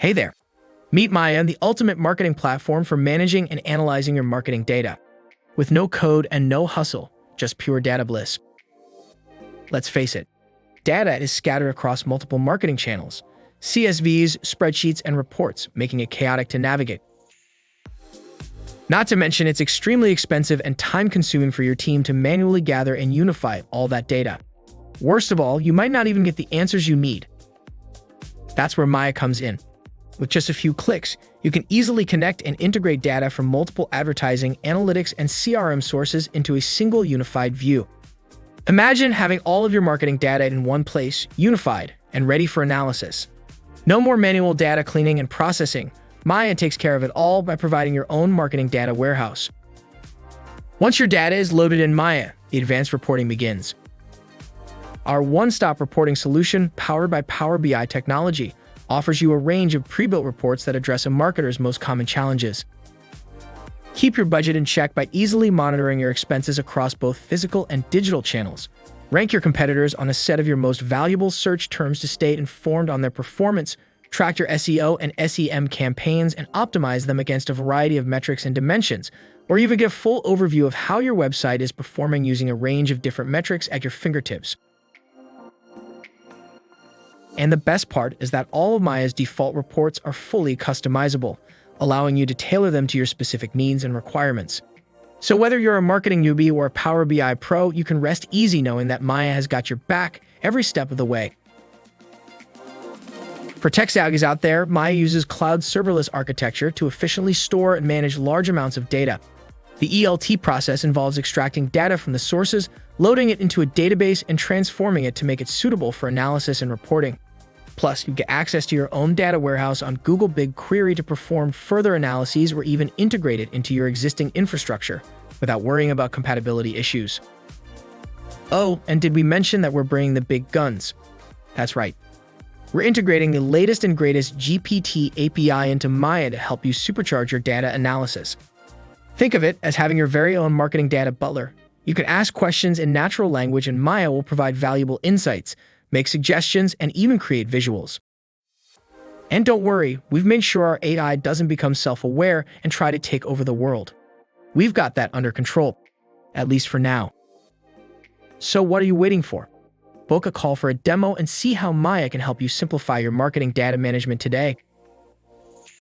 Hey there! Meet Maya, the ultimate marketing platform for managing and analyzing your marketing data. With no code and no hustle, just pure data bliss. Let's face it, data is scattered across multiple marketing channels, CSVs, spreadsheets, and reports, making it chaotic to navigate. Not to mention, it's extremely expensive and time-consuming for your team to manually gather and unify all that data. Worst of all, you might not even get the answers you need. That's where Maya comes in. With just a few clicks, you can easily connect and integrate data from multiple advertising, analytics, and CRM sources into a single unified view. Imagine having all of your marketing data in one place, unified, and ready for analysis. No more manual data cleaning and processing. Maya takes care of it all by providing your own marketing data warehouse. Once your data is loaded in Maya, the advanced reporting begins. Our one-stop reporting solution, powered by Power BI technology, offers you a range of pre-built reports that address a marketer's most common challenges. Keep your budget in check by easily monitoring your expenses across both physical and digital channels. Rank your competitors on a set of your most valuable search terms to stay informed on their performance, track your SEO and SEM campaigns, and optimize them against a variety of metrics and dimensions, or even get a full overview of how your website is performing using a range of different metrics at your fingertips. And the best part is that all of Maya's default reports are fully customizable, allowing you to tailor them to your specific needs and requirements. So whether you're a marketing newbie or a Power BI pro, you can rest easy knowing that Maya has got your back every step of the way. For tech savvies out there, Maya uses cloud serverless architecture to efficiently store and manage large amounts of data. The ELT process involves extracting data from the sources, loading it into a database, and transforming it to make it suitable for analysis and reporting. Plus, you get access to your own data warehouse on Google BigQuery to perform further analyses or even integrate it into your existing infrastructure without worrying about compatibility issues. Oh, and did we mention that we're bringing the big guns? That's right. We're integrating the latest and greatest GPT API into Maya to help you supercharge your data analysis. Think of it as having your very own marketing data butler. You can ask questions in natural language and Maya will provide valuable insights, make suggestions, and even create visuals. And don't worry, we've made sure our AI doesn't become self-aware and try to take over the world. We've got that under control, at least for now. So what are you waiting for? Book a call for a demo and see how Maya can help you simplify your marketing data management today.